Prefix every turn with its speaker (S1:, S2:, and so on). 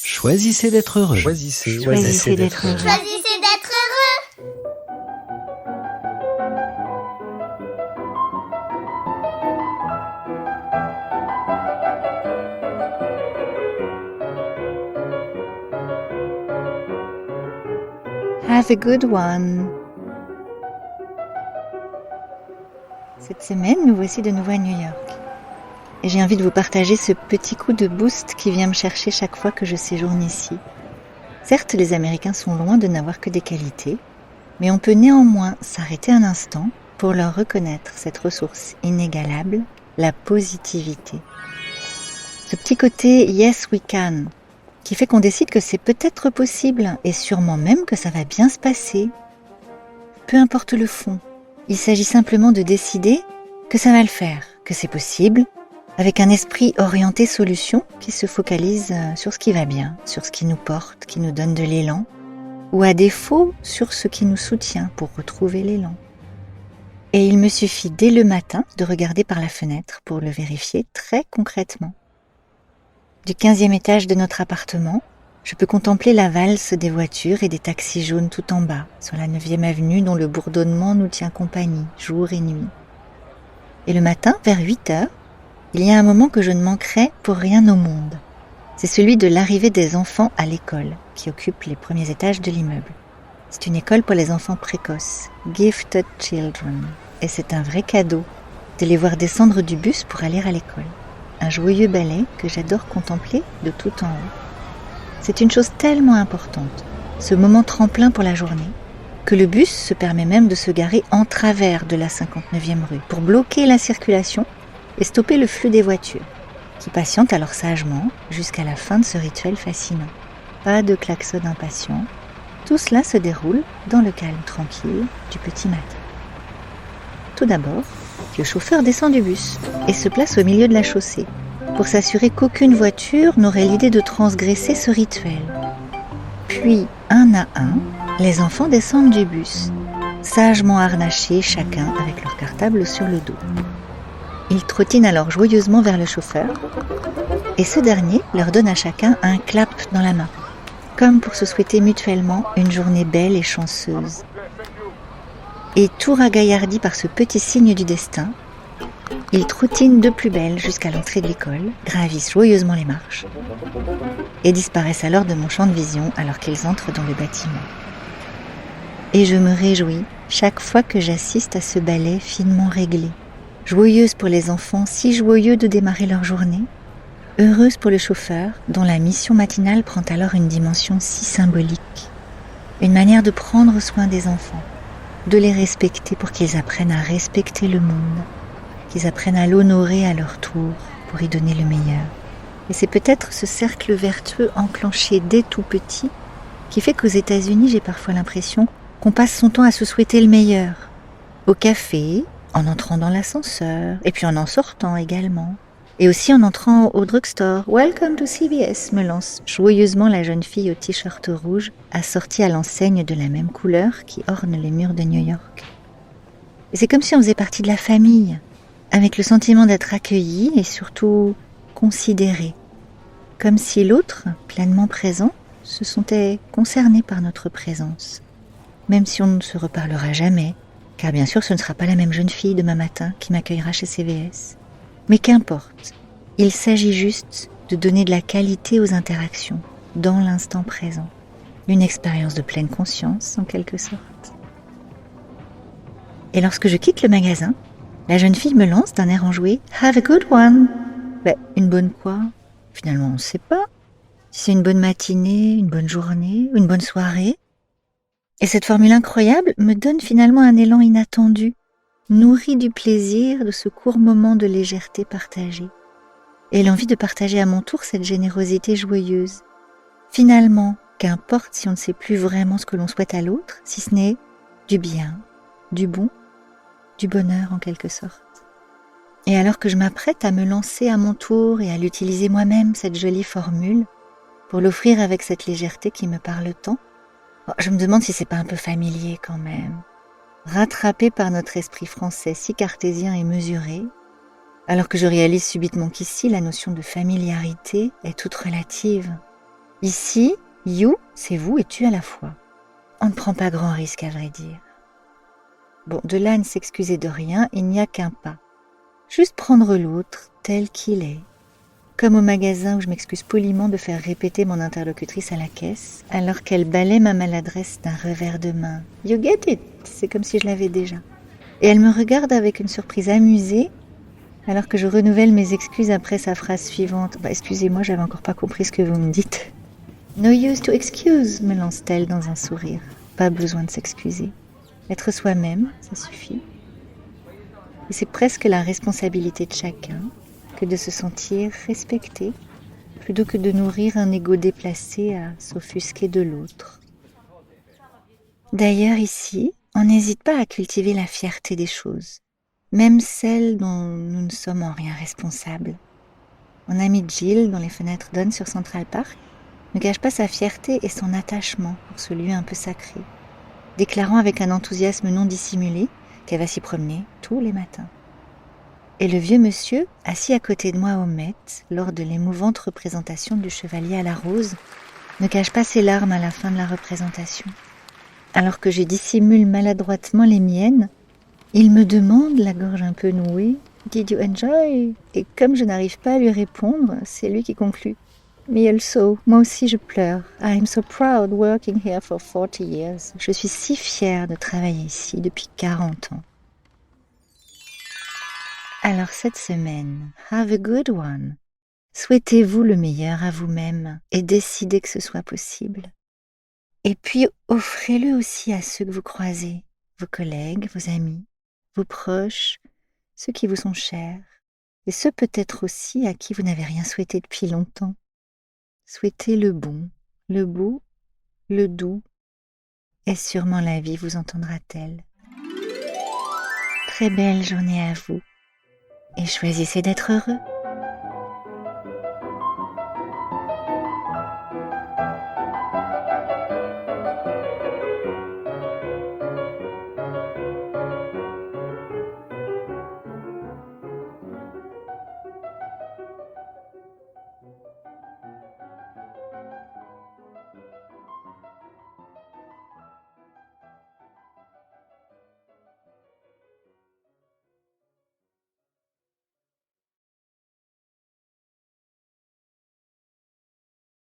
S1: Choisissez d'être heureux.
S2: Choisissez d'être heureux.
S3: Choisissez d'être heureux.
S2: Have a good one. Cette semaine, nous voici de nouveau à New York. Et j'ai envie de vous partager ce petit coup de boost qui vient me chercher chaque fois que je séjourne ici. Certes, les Américains sont loin de n'avoir que des qualités, mais on peut néanmoins s'arrêter un instant pour leur reconnaître cette ressource inégalable, la positivité. Ce petit côté « yes we can » qui fait qu'on décide que c'est peut-être possible et sûrement même que ça va bien se passer. Peu importe le fond, il s'agit simplement de décider que ça va le faire, que c'est possible, avec un esprit orienté solution qui se focalise sur ce qui va bien, sur ce qui nous porte, qui nous donne de l'élan, ou à défaut sur ce qui nous soutient pour retrouver l'élan. Et il me suffit dès le matin de regarder par la fenêtre pour le vérifier très concrètement. Du 15e étage de notre appartement, je peux contempler la valse des voitures et des taxis jaunes tout en bas, sur la 9e avenue dont le bourdonnement nous tient compagnie, jour et nuit. Et le matin, vers 8 heures, il y a un moment que je ne manquerai pour rien au monde. C'est celui de l'arrivée des enfants à l'école, qui occupe les premiers étages de l'immeuble. C'est une école pour les enfants précoces, Gifted Children, et c'est un vrai cadeau de les voir descendre du bus pour aller à l'école. Un joyeux ballet que j'adore contempler de tout en haut. C'est une chose tellement importante, ce moment tremplin pour la journée, que le bus se permet même de se garer en travers de la 59e rue pour bloquer la circulation et stopper le flux des voitures, qui patientent alors sagement jusqu'à la fin de ce rituel fascinant. Pas de klaxon impatient, tout cela se déroule dans le calme tranquille du petit matin. Tout d'abord, le chauffeur descend du bus et se place au milieu de la chaussée pour s'assurer qu'aucune voiture n'aurait l'idée de transgresser ce rituel. Puis, un à un, les enfants descendent du bus, sagement harnachés chacun avec leur cartable sur le dos. Ils trottinent alors joyeusement vers le chauffeur et ce dernier leur donne à chacun un clap dans la main, comme pour se souhaiter mutuellement une journée belle et chanceuse. Et tout ragaillardi par ce petit signe du destin, ils trottinent de plus belle jusqu'à l'entrée de l'école, gravissent joyeusement les marches et disparaissent alors de mon champ de vision alors qu'ils entrent dans le bâtiment. Et je me réjouis chaque fois que j'assiste à ce ballet finement réglé, joyeuse pour les enfants si joyeux de démarrer leur journée, heureuse pour le chauffeur dont la mission matinale prend alors une dimension si symbolique, une manière de prendre soin des enfants, de les respecter pour qu'ils apprennent à respecter le monde, qu'ils apprennent à l'honorer à leur tour pour y donner le meilleur. Et c'est peut-être ce cercle vertueux enclenché dès tout petit qui fait qu'aux États-Unis, j'ai parfois l'impression qu'on passe son temps à se souhaiter le meilleur. Au café, en entrant dans l'ascenseur, et puis en sortant également. Et aussi en entrant au drugstore. « Welcome to CVS » me lance joyeusement la jeune fille au t-shirt rouge, assortie à l'enseigne de la même couleur qui orne les murs de New York. Et c'est comme si on faisait partie de la famille, avec le sentiment d'être accueilli et surtout considéré. Comme si l'autre, pleinement présent, se sentait concerné par notre présence. Même si on ne se reparlera jamais, car bien sûr ce ne sera pas la même jeune fille demain matin qui m'accueillera chez CVS. Mais qu'importe, il s'agit juste de donner de la qualité aux interactions, dans l'instant présent. Une expérience de pleine conscience, en quelque sorte. Et lorsque je quitte le magasin, la jeune fille me lance d'un air enjoué « Have a good one !» Une bonne quoi ? Finalement, on ne sait pas. Si c'est une bonne matinée, une bonne journée, ou une bonne soirée. Et cette formule incroyable me donne finalement un élan inattendu, nourri du plaisir de ce court moment de légèreté partagée, et l'envie de partager à mon tour cette générosité joyeuse. Finalement, qu'importe si on ne sait plus vraiment ce que l'on souhaite à l'autre, si ce n'est du bien, du bon, du bonheur en quelque sorte. Et alors que je m'apprête à me lancer à mon tour et à l'utiliser moi-même, cette jolie formule, pour l'offrir avec cette légèreté qui me parle tant, je me demande si c'est pas un peu familier quand même. Rattrapé par notre esprit français si cartésien et mesuré, alors que je réalise subitement qu'ici, la notion de familiarité est toute relative. Ici, you, c'est vous et tu à la fois. On ne prend pas grand risque, à vrai dire. Bon, de là à ne s'excuser de rien, il n'y a qu'un pas. Juste prendre l'autre tel qu'il est. Comme au magasin où je m'excuse poliment de faire répéter mon interlocutrice à la caisse, alors qu'elle balaie ma maladresse d'un revers de main. You get it, c'est comme si je l'avais déjà. Et elle me regarde avec une surprise amusée, alors que je renouvelle mes excuses après sa phrase suivante. Excusez-moi, j'avais encore pas compris ce que vous me dites. No use to excuse, me lance-t-elle dans un sourire. Pas besoin de s'excuser. Être soi-même, ça suffit. Et c'est presque la responsabilité de chacun que de se sentir respecté, plutôt que de nourrir un ego déplacé à s'offusquer de l'autre. D'ailleurs ici, on n'hésite pas à cultiver la fierté des choses, même celles dont nous ne sommes en rien responsables. Mon ami Jill, dont les fenêtres donnent sur Central Park, ne cache pas sa fierté et son attachement pour ce lieu un peu sacré, déclarant avec un enthousiasme non dissimulé qu'elle va s'y promener tous les matins. Et le vieux monsieur, assis à côté de moi au Met, lors de l'émouvante représentation du chevalier à la rose, ne cache pas ses larmes à la fin de la représentation. Alors que je dissimule maladroitement les miennes, il me demande, la gorge un peu nouée, « Did you enjoy ?» Et comme je n'arrive pas à lui répondre, c'est lui qui conclut. Me also, moi aussi je pleure. I'm so proud working here for 40 years. Je suis si fière de travailler ici depuis 40 ans. Alors cette semaine, have a good one. Souhaitez-vous le meilleur à vous-même et décidez que ce soit possible. Et puis offrez-le aussi à ceux que vous croisez, vos collègues, vos amis, vos proches, ceux qui vous sont chers, et ceux peut-être aussi à qui vous n'avez rien souhaité depuis longtemps. Souhaitez le bon, le beau, le doux, et sûrement la vie vous entendra-t-elle. Très belle journée à vous, et choisissez d'être heureux.